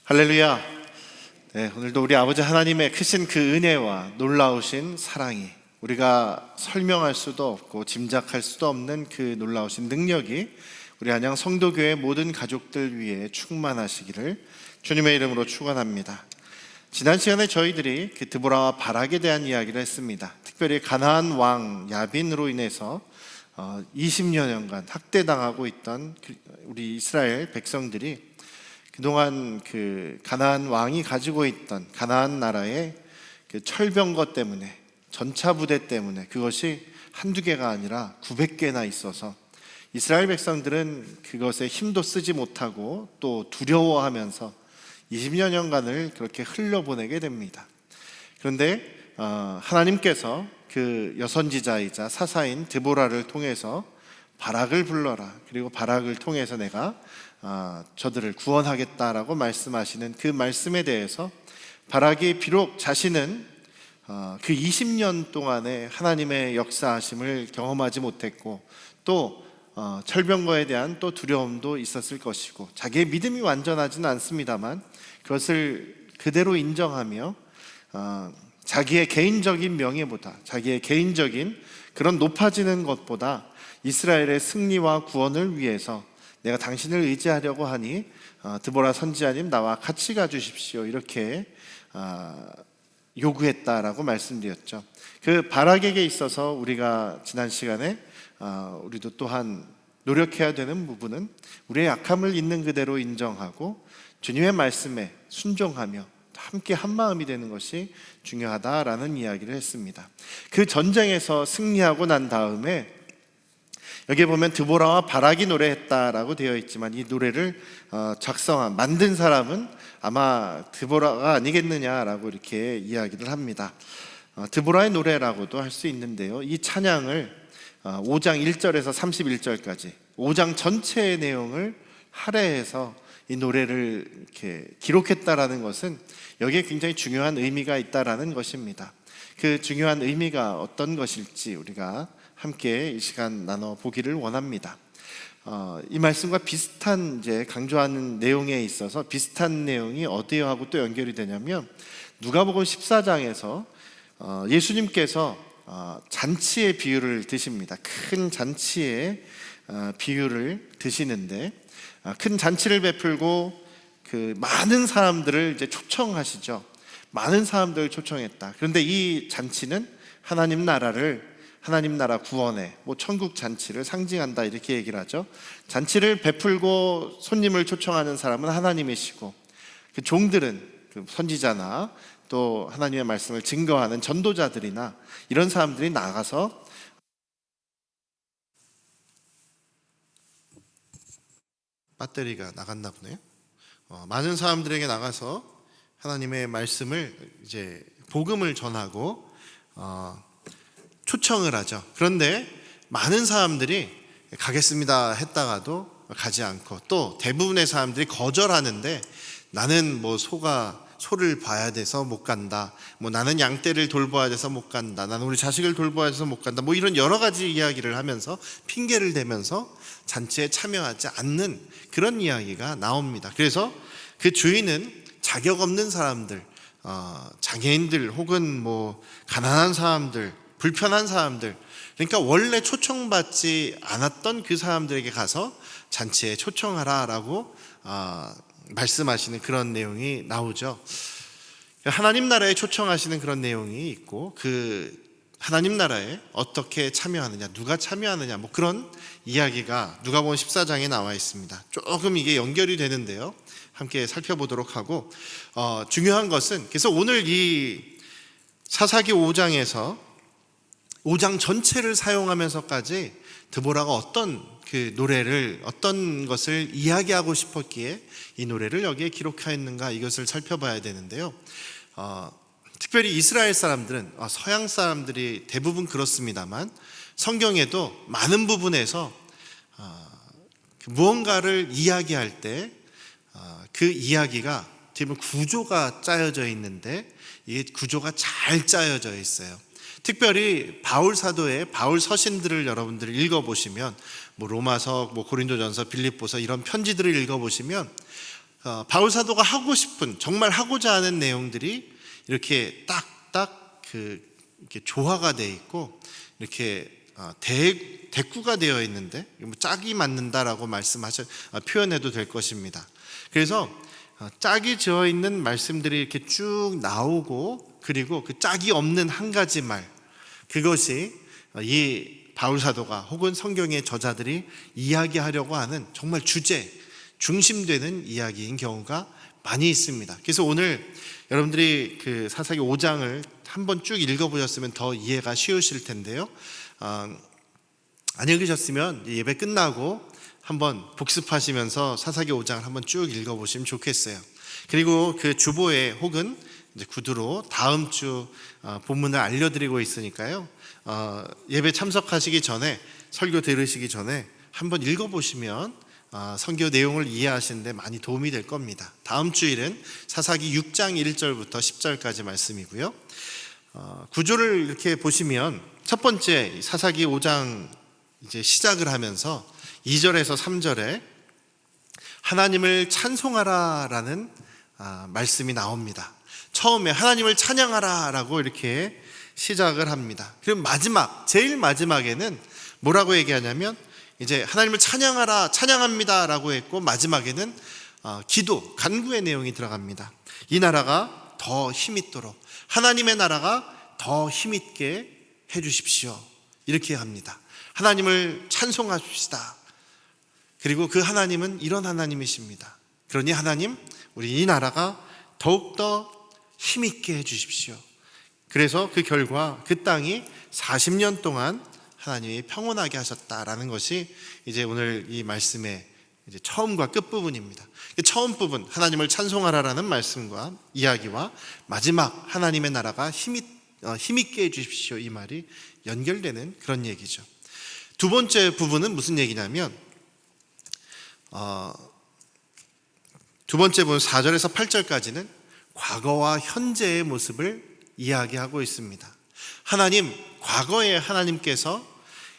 할렐루야. 네, 오늘도 우리 아버지 하나님의 크신 그 은혜와 놀라우신 사랑이 우리가 설명할 수도 없고 짐작할 수도 없는 그 놀라우신 능력이 우리 안양 성도교회 모든 가족들 위해 충만하시기를 주님의 이름으로 축원합니다. 지난 시간에 저희들이 그 드보라와 바락에 대한 이야기를 했습니다. 특별히 가나안 왕 야빈으로 인해서 20여 년간 학대당하고 있던 우리 이스라엘 백성들이 그동안 그 가나안 왕이 가지고 있던 가나안 나라의 그 철병거 때문에, 전차 부대 때문에, 그것이 한두 개가 아니라 900개나 있어서 이스라엘 백성들은 그것에 힘도 쓰지 못하고 또 두려워하면서 20여 년간을 그렇게 흘려보내게 됩니다. 그런데 하나님께서 그 여선지자이자 사사인 드보라를 통해서 바락을 불러라, 그리고 바락을 통해서 내가 저들을 구원하겠다라고 말씀하시는 그 말씀에 대해서 바락이 비록 자신은 그 20년 동안의 하나님의 역사하심을 경험하지 못했고 또 철병거에 대한 또 두려움도 있었을 것이고 자기의 믿음이 완전하지는 않습니다만 그것을 그대로 인정하며 자기의 개인적인 명예보다, 자기의 개인적인 그런 높아지는 것보다 이스라엘의 승리와 구원을 위해서 내가 당신을 의지하려고 하니 드보라 선지자님 나와 같이 가주십시오, 이렇게 요구했다라고 말씀드렸죠. 그 바락에게 있어서 우리가 지난 시간에 우리도 또한 노력해야 되는 부분은 우리의 약함을 있는 그대로 인정하고 주님의 말씀에 순종하며 함께 한마음이 되는 것이 중요하다라는 이야기를 했습니다. 그 전쟁에서 승리하고 난 다음에 여기 보면 드보라와 바락이 노래했다라고 되어 있지만 이 노래를 만든 사람은 아마 드보라가 아니겠느냐라고 이렇게 이야기를 합니다. 드보라의 노래라고도 할 수 있는데요, 이 찬양을 5장 1절에서 31절까지 5장 전체의 내용을 할애해서 이 노래를 이렇게 기록했다라는 것은 여기에 굉장히 중요한 의미가 있다라는 것입니다. 그 중요한 의미가 어떤 것일지 우리가 함께 이 시간 나눠보기를 원합니다. 이 말씀과 비슷한 이제 강조하는 내용에 있어서 비슷한 내용이 어디하고 또 연결이 되냐면 누가복음 14장에서 예수님께서 잔치의 비유를 드십니다. 큰 잔치의 비유를 드시는데 큰 잔치를 베풀고 그 많은 사람들을 이제 초청하시죠. 많은 사람들을 초청했다. 그런데 이 잔치는 하나님 나라 구원의 천국 잔치를 상징한다, 이렇게 얘기를 하죠. 잔치를 베풀고 손님을 초청하는 사람은 하나님이시고 그 종들은 그 선지자나 또 하나님의 말씀을 증거하는 전도자들이나 이런 사람들이 나가서 배터리가 나갔나 보네요. 많은 사람들에게 나가서 하나님의 말씀을 이제 복음을 전하고 초청을 하죠. 그런데 많은 사람들이 가겠습니다 했다가도 가지 않고 또 대부분의 사람들이 거절하는데 나는 소를 봐야 돼서 못 간다, 나는 양떼를 돌봐야 돼서 못 간다, 나는 우리 자식을 돌봐야 돼서 못 간다, 이런 여러 가지 이야기를 하면서 핑계를 대면서 잔치에 참여하지 않는 그런 이야기가 나옵니다. 그래서 그 주인은 자격 없는 사람들, 장애인들 혹은 가난한 사람들, 불편한 사람들, 그러니까 원래 초청받지 않았던 그 사람들에게 가서 잔치에 초청하라라고 말씀하시는 그런 내용이 나오죠. 하나님 나라에 초청하시는 그런 내용이 있고 그 하나님 나라에 어떻게 참여하느냐, 누가 참여하느냐, 그런 이야기가 누가복음 14장에 나와 있습니다. 조금 이게 연결이 되는데요, 함께 살펴보도록 하고 중요한 것은 그래서 오늘 이 사사기 5장에서 5장 전체를 사용하면서까지 드보라가 어떤 그 노래를, 어떤 것을 이야기하고 싶었기에 이 노래를 여기에 기록하였는가, 이것을 살펴봐야 되는데요. 특별히 이스라엘 사람들은, 서양 사람들이 대부분 그렇습니다만 성경에도 많은 부분에서 무언가를 이야기할 때 그 이야기가 대부분 구조가 짜여져 있는데 이 구조가 잘 짜여져 있어요. 특별히 바울 사도의 바울 서신들을 여러분들이 읽어보시면 로마서, 고린도전서, 빌립보서 이런 편지들을 읽어보시면 바울 사도가 하고 싶은, 정말 하고자 하는 내용들이 이렇게 딱딱 이렇게 조화가 되어 있고 이렇게 대꾸가 되어 있는데 짝이 맞는다라고 표현해도 될 것입니다. 그래서 짝이 지어 있는 말씀들이 이렇게 쭉 나오고, 그리고 그 짝이 없는 한 가지 말, 그것이 이 바울 사도가 혹은 성경의 저자들이 이야기하려고 하는 정말 주제, 중심되는 이야기인 경우가 많이 있습니다. 그래서 오늘 여러분들이 그 사사기 5장을 한번 쭉 읽어보셨으면 더 이해가 쉬우실 텐데요. 안 읽으셨으면 예배 끝나고 한번 복습하시면서 사사기 5장을 한번 쭉 읽어보시면 좋겠어요. 그리고 그 주보에 혹은 이제 구두로 다음 주 본문을 알려드리고 있으니까요. 예배 참석하시기 전에, 설교 들으시기 전에 한번 읽어보시면 선교 내용을 이해하시는데 많이 도움이 될 겁니다. 다음 주일은 사사기 6장 1절부터 10절까지 말씀이고요. 구조를 이렇게 보시면 첫 번째 사사기 5장 이제 시작을 하면서 2절에서 3절에 하나님을 찬송하라라는 말씀이 나옵니다. 처음에 하나님을 찬양하라라고 이렇게 시작을 합니다. 그리고 제일 마지막에는 뭐라고 얘기하냐면 이제 하나님을 찬양하라, 찬양합니다라고 했고, 마지막에는 기도, 간구의 내용이 들어갑니다. 이 나라가 더 힘있도록, 하나님의 나라가 더 힘있게 해주십시오, 이렇게 합니다. 하나님을 찬송합시다. 그리고 그 하나님은 이런 하나님이십니다. 그러니 하나님, 우리 이 나라가 더욱더 힘있게 해주십시오. 그래서 그 결과 그 땅이 40년 동안 하나님이 평온하게 하셨다라는 것이 이제 오늘 이 말씀의 이제 처음과 끝부분입니다. 처음 부분, 하나님을 찬송하라라는 말씀과 이야기와 마지막 하나님의 나라가 힘있게 해주십시오, 이 말이 연결되는 그런 얘기죠. 두 번째 부분은 무슨 얘기냐면 두 번째 부분 4절에서 8절까지는 과거와 현재의 모습을 이야기하고 있습니다. 하나님, 과거에 하나님께서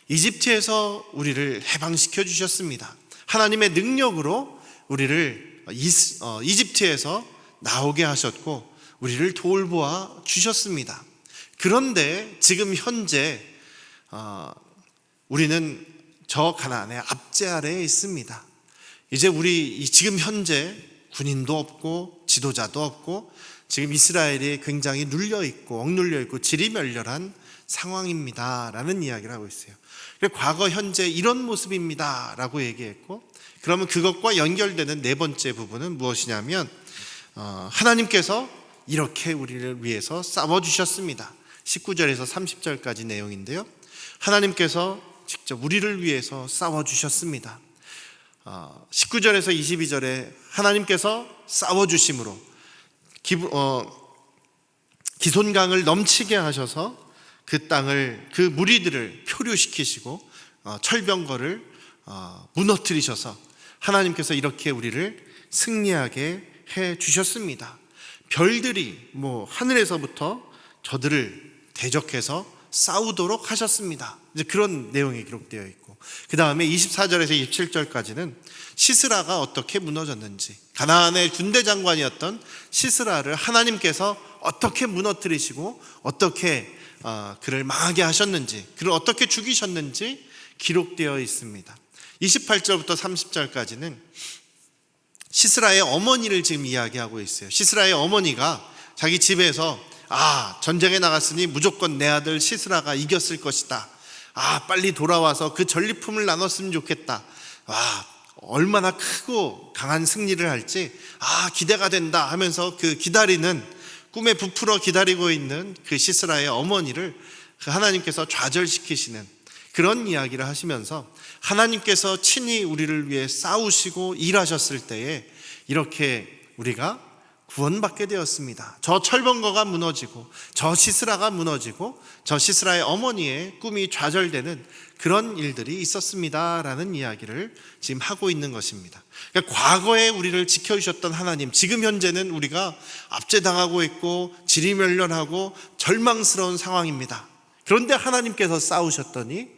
이집트에서 우리를 해방시켜 주셨습니다. 하나님의 능력으로 우리를 이집트에서 나오게 하셨고 우리를 돌보아 주셨습니다. 그런데 지금 현재 우리는 저 가나안의 압제 아래에 있습니다. 이제 지금 현재 군인도 없고 지도자도 없고 지금 이스라엘이 굉장히 억눌려 있고 지리멸렬한 상황입니다 라는 이야기를 하고 있어요. 과거 현재 이런 모습입니다 라고 얘기했고, 그러면 그것과 연결되는 네 번째 부분은 무엇이냐면 하나님께서 이렇게 우리를 위해서 싸워주셨습니다. 19절에서 30절까지 내용인데요, 하나님께서 직접 우리를 위해서 싸워주셨습니다. 19절에서 22절에 하나님께서 싸워주심으로 기손강을 넘치게 하셔서 그 땅을, 그 무리들을 표류시키시고 철병거를 무너뜨리셔서 하나님께서 이렇게 우리를 승리하게 해 주셨습니다. 별들이 하늘에서부터 저들을 대적해서 싸우도록 하셨습니다. 이제 그런 내용이 기록되어 있고, 그 다음에 24절에서 27절까지는 시스라가 어떻게 무너졌는지, 가나안의 군대 장관이었던 시스라를 하나님께서 어떻게 무너뜨리시고 어떻게 그를 망하게 하셨는지, 그를 어떻게 죽이셨는지 기록되어 있습니다. 28절부터 30절까지는 시스라의 어머니를 지금 이야기하고 있어요. 시스라의 어머니가 자기 집에서 전쟁에 나갔으니 무조건 내 아들 시스라가 이겼을 것이다. 빨리 돌아와서 그 전리품을 나눴으면 좋겠다. 얼마나 크고 강한 승리를 할지 기대가 된다 하면서 그 기다리는, 꿈에 부풀어 기다리고 있는 그 시스라의 어머니를 하나님께서 좌절시키시는 그런 이야기를 하시면서 하나님께서 친히 우리를 위해 싸우시고 일하셨을 때에 이렇게 우리가 구원받게 되었습니다. 저 철벙거가 무너지고 저 시스라가 무너지고 저 시스라의 어머니의 꿈이 좌절되는 그런 일들이 있었습니다 라는 이야기를 지금 하고 있는 것입니다. 그러니까 과거에 우리를 지켜주셨던 하나님, 지금 현재는 우리가 압제당하고 있고 지리멸렬하고 절망스러운 상황입니다. 그런데 하나님께서 싸우셨더니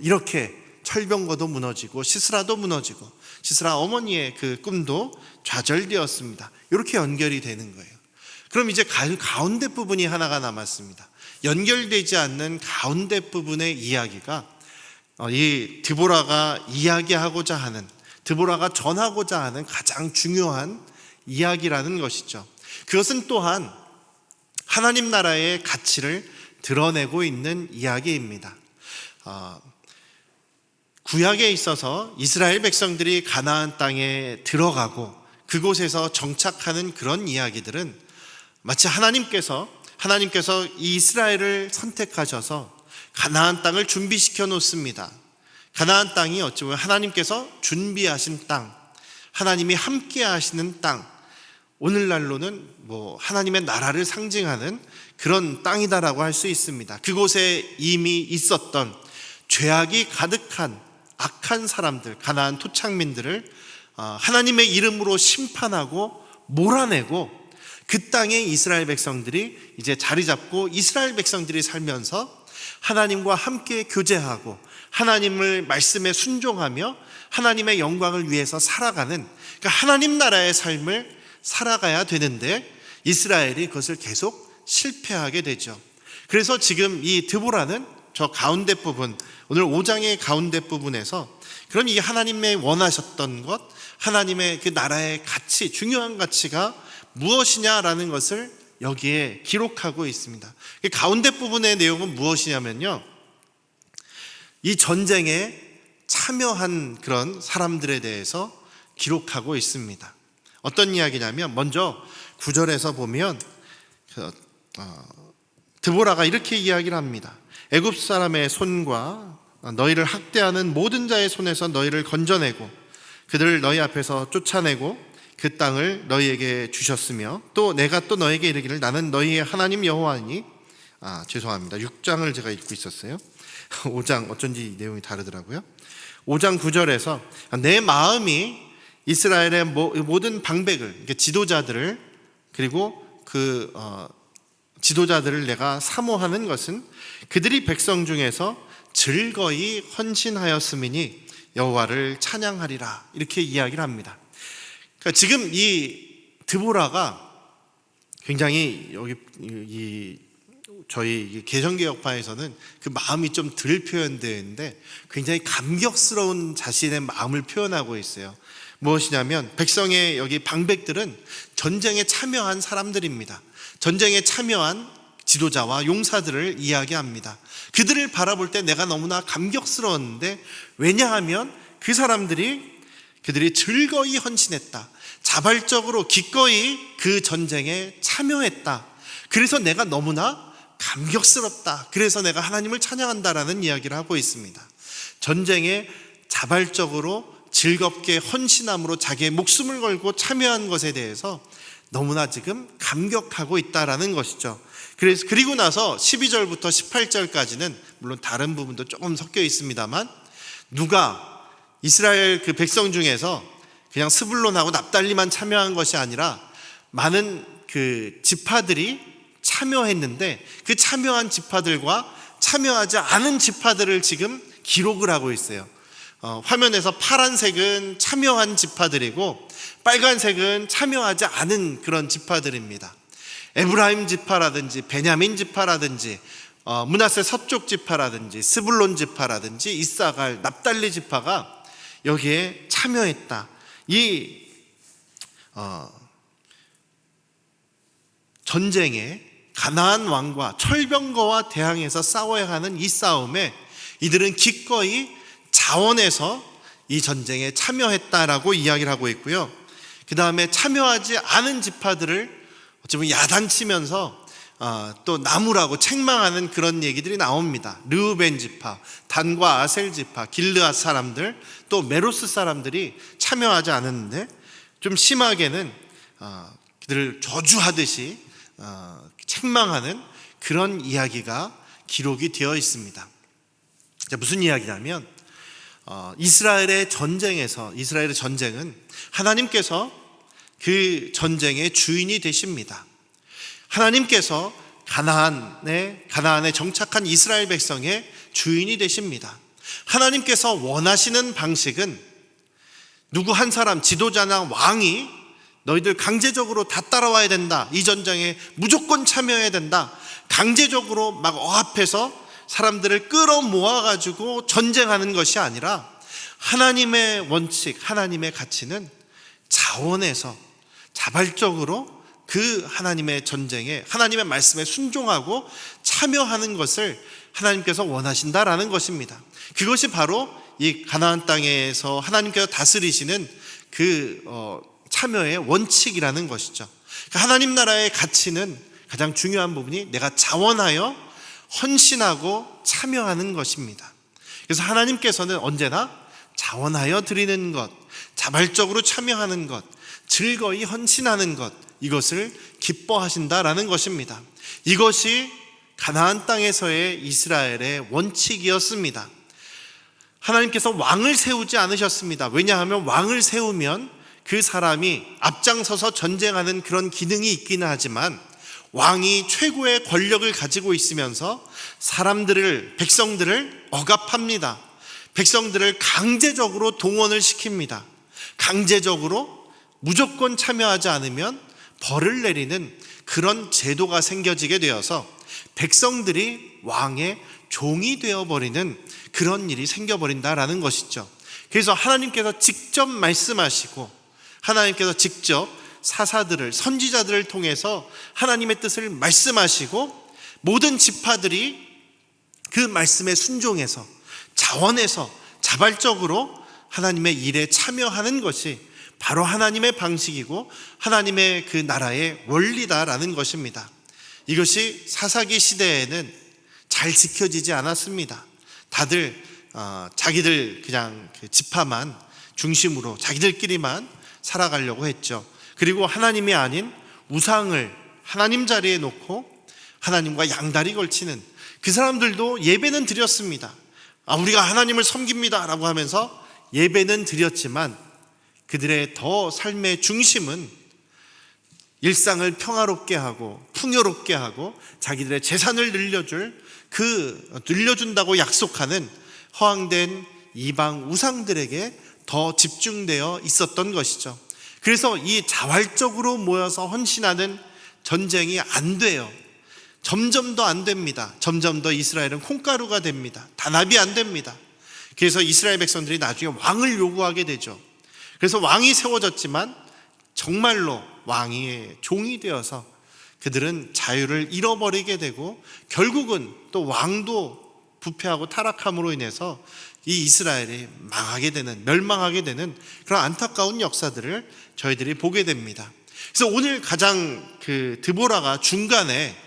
이렇게 철병거도 무너지고 시스라도 무너지고 시스라 어머니의 그 꿈도 좌절되었습니다. 이렇게 연결이 되는 거예요. 그럼 이제 가운데 부분이 하나가 남았습니다. 연결되지 않는 가운데 부분의 이야기가 이 드보라가 이야기하고자 하는, 드보라가 전하고자 하는 가장 중요한 이야기라는 것이죠. 그것은 또한 하나님 나라의 가치를 드러내고 있는 이야기입니다. 구약에 있어서 이스라엘 백성들이 가나안 땅에 들어가고 그곳에서 정착하는 그런 이야기들은 마치 하나님께서 이 이스라엘을 선택하셔서 가나안 땅을 준비시켜 놓습니다. 가나안 땅이 어찌 보면 하나님께서 준비하신 땅, 하나님이 함께 하시는 땅, 오늘날로는 하나님의 나라를 상징하는 그런 땅이다라고 할 수 있습니다. 그곳에 이미 있었던 죄악이 가득한 악한 사람들, 가나안 토착민들을 하나님의 이름으로 심판하고 몰아내고 그 땅에 이스라엘 백성들이 이제 자리 잡고 이스라엘 백성들이 살면서 하나님과 함께 교제하고 하나님의 말씀에 순종하며 하나님의 영광을 위해서 살아가는, 그러니까 하나님 나라의 삶을 살아가야 되는데 이스라엘이 그것을 계속 실패하게 되죠. 그래서 지금 이 드보라는 저 가운데 부분, 오늘 5장의 가운데 부분에서 그럼 이 하나님의 원하셨던 것, 하나님의 그 나라의 가치, 중요한 가치가 무엇이냐라는 것을 여기에 기록하고 있습니다. 가운데 부분의 내용은 무엇이냐면요, 이 전쟁에 참여한 그런 사람들에 대해서 기록하고 있습니다. 어떤 이야기냐면 먼저 9절에서 보면 드보라가 이렇게 이야기를 합니다. 애굽 사람의 손과 너희를 학대하는 모든 자의 손에서 너희를 건져내고 그들을 너희 앞에서 쫓아내고 그 땅을 너희에게 주셨으며 또 내가 또 너희에게 이르기를 나는 너희의 하나님 여호와니. 죄송합니다. 6장을 제가 읽고 있었어요. 5장 어쩐지 내용이 다르더라고요. 5장 9절에서 내 마음이 이스라엘의 모든 방백을, 지도자들을, 그리고 그 지도자들을 내가 사모하는 것은 그들이 백성 중에서 즐거이 헌신하였음이니 여호와를 찬양하리라, 이렇게 이야기를 합니다. 그러니까 지금 이 드보라가 굉장히 여기 저희 개성개혁파에서는 그 마음이 좀 덜 표현되는데 굉장히 감격스러운 자신의 마음을 표현하고 있어요. 무엇이냐면 백성의 여기 방백들은 전쟁에 참여한 사람들입니다. 전쟁에 참여한 지도자와 용사들을 이야기합니다. 그들을 바라볼 때 내가 너무나 감격스러웠는데, 왜냐하면 그들이 즐거이 헌신했다, 자발적으로 기꺼이 그 전쟁에 참여했다. 그래서 내가 너무나 감격스럽다. 그래서 내가 하나님을 찬양한다라는 이야기를 하고 있습니다. 전쟁에 자발적으로 즐겁게 헌신함으로 자기의 목숨을 걸고 참여한 것에 대해서 너무나 지금 감격하고 있다라는 것이죠. 그리고 나서 12절부터 18절까지는 물론 다른 부분도 조금 섞여 있습니다만, 누가 이스라엘 그 백성 중에서 그냥 스불론하고 납달리만 참여한 것이 아니라 많은 그 지파들이 참여했는데 그 참여한 지파들과 참여하지 않은 지파들을 지금 기록을 하고 있어요. 화면에서 파란색은 참여한 지파들이고 빨간색은 참여하지 않은 그런 지파들입니다. 에브라임 지파라든지 베냐민 지파라든지 므낫세 서쪽 지파라든지 스불론 지파라든지 이사갈, 납달리 지파가 여기에 참여했다. 이 전쟁에 가나안 왕과 철병거와 대항해서 싸워야 하는 이 싸움에 이들은 기꺼이 자원해서 이 전쟁에 참여했다라고 이야기를 하고 있고요. 그 다음에 참여하지 않은 지파들을 어쩌면 야단치면서 또 나무라고 책망하는 그런 얘기들이 나옵니다. 르우벤 지파, 단과 아셀 지파, 길르앗 사람들, 또 메로스 사람들이 참여하지 않았는데 좀 심하게는 그들을 저주하듯이 책망하는 그런 이야기가 기록이 되어 있습니다. 무슨 이야기냐면 이스라엘의 전쟁은 하나님께서 그 전쟁의 주인이 되십니다. 하나님께서 가나안에 정착한 이스라엘 백성의 주인이 되십니다. 하나님께서 원하시는 방식은 누구 한 사람 지도자나 왕이 너희들 강제적으로 다 따라와야 된다, 이 전쟁에 무조건 참여해야 된다, 강제적으로 막 억압해서 사람들을 끌어모아가지고 전쟁하는 것이 아니라 하나님의 원칙, 하나님의 가치는 자원해서 자발적으로 그 하나님의 전쟁에, 하나님의 말씀에 순종하고 참여하는 것을 하나님께서 원하신다라는 것입니다. 그것이 바로 이 가나안 땅에서 하나님께서 다스리시는 그 참여의 원칙이라는 것이죠. 하나님 나라의 가치는 가장 중요한 부분이 내가 자원하여 헌신하고 참여하는 것입니다. 그래서 하나님께서는 언제나 자원하여 드리는 것, 자발적으로 참여하는 것, 즐거이 헌신하는 것, 이것을 기뻐하신다라는 것입니다. 이것이 가나안 땅에서의 이스라엘의 원칙이었습니다. 하나님께서 왕을 세우지 않으셨습니다. 왜냐하면 왕을 세우면 그 사람이 앞장서서 전쟁하는 그런 기능이 있기는 하지만 왕이 최고의 권력을 가지고 있으면서 백성들을 억압합니다. 백성들을 강제적으로 동원을 시킵니다. 강제적으로 무조건 참여하지 않으면 벌을 내리는 그런 제도가 생겨지게 되어서 백성들이 왕의 종이 되어버리는 그런 일이 생겨버린다라는 것이죠. 그래서 하나님께서 직접 말씀하시고, 하나님께서 직접 사사들을, 선지자들을 통해서 하나님의 뜻을 말씀하시고, 모든 지파들이 그 말씀에 순종해서 자원해서 자발적으로 하나님의 일에 참여하는 것이 바로 하나님의 방식이고 하나님의 그 나라의 원리다라는 것입니다. 이것이 사사기 시대에는 잘 지켜지지 않았습니다. 다들 자기들 그냥 그 지파만 중심으로 자기들끼리만 살아가려고 했죠. 그리고 하나님이 아닌 우상을 하나님 자리에 놓고 하나님과 양다리 걸치는 그 사람들도 예배는 드렸습니다. 우리가 하나님을 섬깁니다 라고 하면서 예배는 드렸지만 그들의 더 삶의 중심은 일상을 평화롭게 하고 풍요롭게 하고 자기들의 재산을 늘려준다고 약속하는 허황된 이방 우상들에게 더 집중되어 있었던 것이죠. 그래서 이 자발적으로 모여서 헌신하는 전쟁이 안 돼요. 점점 더 안 됩니다. 점점 더 이스라엘은 콩가루가 됩니다. 단합이 안 됩니다. 그래서 이스라엘 백성들이 나중에 왕을 요구하게 되죠. 그래서 왕이 세워졌지만 정말로 왕의 종이 되어서 그들은 자유를 잃어버리게 되고 결국은 또 왕도 부패하고 타락함으로 인해서 이 이스라엘이 멸망하게 되는 그런 안타까운 역사들을 저희들이 보게 됩니다. 그래서 오늘 가장 드보라가 중간에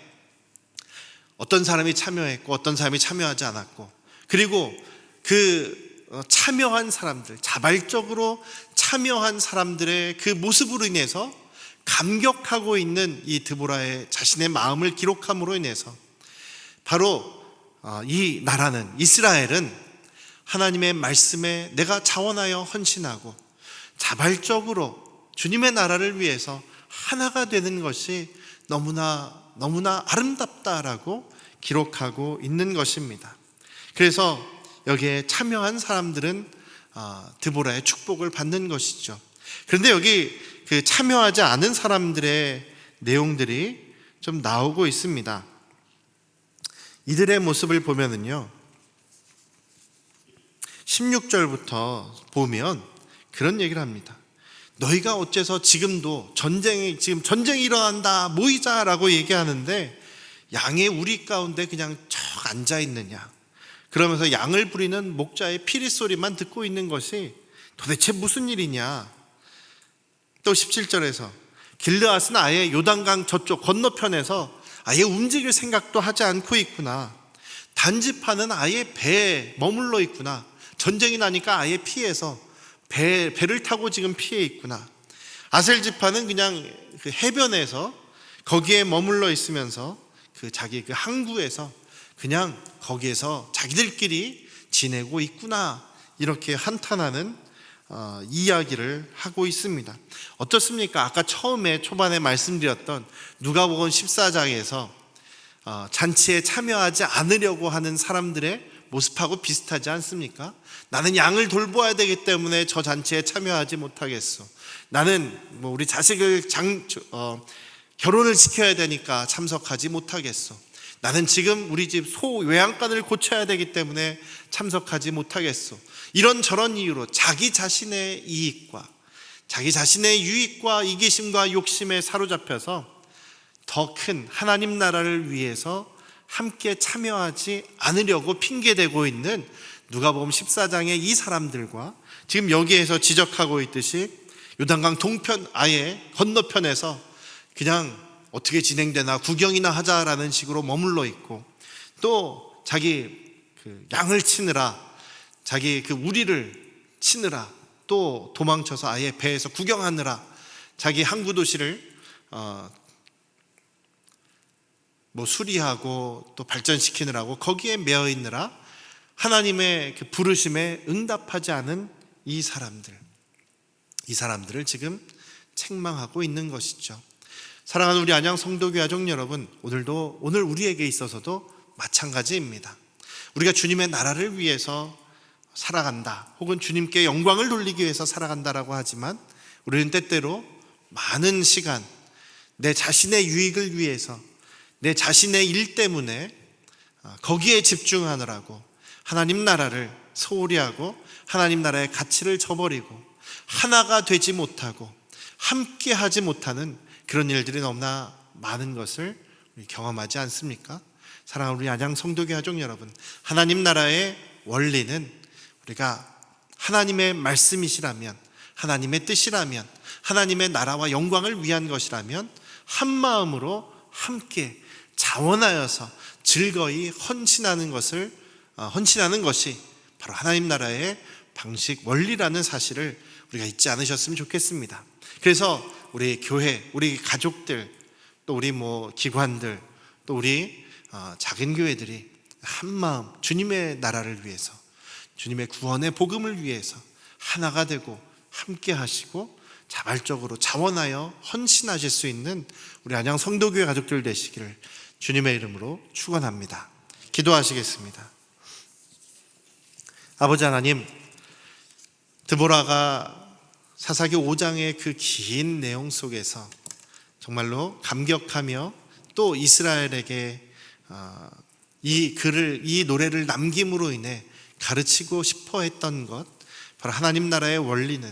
어떤 사람이 참여했고 어떤 사람이 참여하지 않았고, 그리고 참여한 사람들, 자발적으로 참여한 사람들의 그 모습으로 인해서 감격하고 있는 이 드보라의 자신의 마음을 기록함으로 인해서 바로 이 나라는, 이스라엘은 하나님의 말씀에 내가 자원하여 헌신하고 자발적으로 주님의 나라를 위해서 하나가 되는 것이 너무나 아름답다라고 기록하고 있는 것입니다. 그래서 여기에 참여한 사람들은 드보라의 축복을 받는 것이죠. 그런데 여기 참여하지 않은 사람들의 내용들이 좀 나오고 있습니다. 이들의 모습을 보면은요, 16절부터 보면 그런 얘기를 합니다. 너희가 어째서 지금 전쟁이 일어난다, 모이자라고 얘기하는데 양의 우리 가운데 그냥 쭉 앉아 있느냐, 그러면서 양을 부리는 목자의 피리 소리만 듣고 있는 것이 도대체 무슨 일이냐. 또 17절에서 길르앗은 아예 요단강 저쪽 건너편에서 아예 움직일 생각도 하지 않고 있구나. 단지파는 아예 배에 머물러 있구나. 전쟁이 나니까 아예 피해서 배를 타고 지금 피해 있구나. 아셀 지파는 그냥 해변에서 거기에 머물러 있으면서 자기 항구에서 그냥 거기에서 자기들끼리 지내고 있구나. 이렇게 한탄하는 이야기를 하고 있습니다. 어떻습니까? 아까 초반에 말씀드렸던 누가복음 14장에서 잔치에 참여하지 않으려고 하는 사람들의 모습하고 비슷하지 않습니까? 나는 양을 돌보아야 되기 때문에 저 잔치에 참여하지 못하겠어. 나는 우리 자식을 결혼을 시켜야 되니까 참석하지 못하겠어. 나는 지금 우리 집 소 외양간을 고쳐야 되기 때문에 참석하지 못하겠어. 이런저런 이유로 자기 자신의 이익과 자기 자신의 유익과 이기심과 욕심에 사로잡혀서 더 큰 하나님 나라를 위해서 함께 참여하지 않으려고 핑계대고 있는 누가복음 14장의 이 사람들과 지금 여기에서 지적하고 있듯이 요단강 동편 아예 건너편에서 그냥 어떻게 진행되나 구경이나 하자라는 식으로 머물러 있고, 또 자기 양을 치느라 자기 우리를 치느라 또 도망쳐서 아예 배에서 구경하느라 자기 항구 도시를 수리하고 또 발전시키느라고 거기에 매여 있느라 하나님의 부르심에 응답하지 않은 이 사람들을 지금 책망하고 있는 것이죠. 사랑하는 우리 안양 성도교회 가족 여러분, 오늘 우리에게 있어서도 마찬가지입니다. 우리가 주님의 나라를 위해서 살아간다, 혹은 주님께 영광을 돌리기 위해서 살아간다라고 하지만 우리는 때때로 많은 시간 내 자신의 유익을 위해서, 내 자신의 일 때문에 거기에 집중하느라고 하나님 나라를 소홀히 하고 하나님 나라의 가치를 저버리고 하나가 되지 못하고 함께 하지 못하는 그런 일들이 너무나 많은 것을 경험하지 않습니까? 사랑하는 우리 안양 성도교회 가족 여러분, 하나님 나라의 원리는 우리가 하나님의 말씀이시라면, 하나님의 뜻이라면, 하나님의 나라와 영광을 위한 것이라면 한 마음으로 함께 자원하여서 즐거이 헌신하는 것이 바로 하나님 나라의 방식, 원리라는 사실을 우리가 잊지 않으셨으면 좋겠습니다. 그래서 우리 교회, 우리 가족들, 또 우리 기관들, 또 우리 작은 교회들이 한 마음 주님의 나라를 위해서, 주님의 구원의 복음을 위해서 하나가 되고 함께 하시고 자발적으로 자원하여 헌신하실 수 있는 우리 안양 성도교회 가족들 되시기를 주님의 이름으로 축원합니다. 기도하시겠습니다. 아버지 하나님, 드보라가 사사기 5장의 그 긴 내용 속에서 정말로 감격하며 또 이스라엘에게 이 노래를 남김으로 인해 가르치고 싶어 했던 것, 바로 하나님 나라의 원리는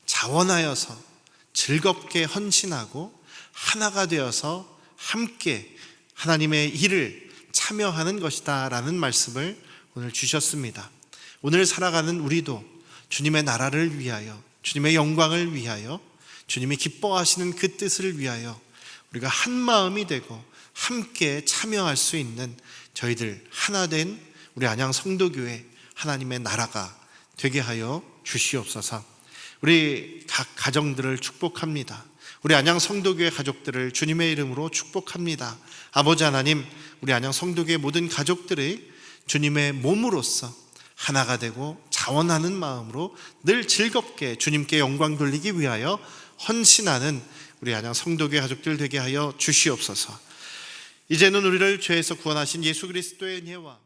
자원하여서 즐겁게 헌신하고 하나가 되어서 함께 하나님의 일을 참여하는 것이다 라는 말씀을 오늘 주셨습니다. 오늘 살아가는 우리도 주님의 나라를 위하여, 주님의 영광을 위하여, 주님이 기뻐하시는 그 뜻을 위하여 우리가 한 마음이 되고 함께 참여할 수 있는 저희들 하나된 우리 안양 성도교회 하나님의 나라가 되게 하여 주시옵소서. 우리 각 가정들을 축복합니다. 우리 안양 성도교회 가족들을 주님의 이름으로 축복합니다. 아버지 하나님, 우리 안양 성도교회 모든 가족들의 주님의 몸으로서 하나가 되고 자원하는 마음으로 늘 즐겁게 주님께 영광 돌리기 위하여 헌신하는 우리 안양 성도교회 가족들 되게 하여 주시옵소서. 이제는 우리를 죄에서 구원하신 예수 그리스도의 은혜와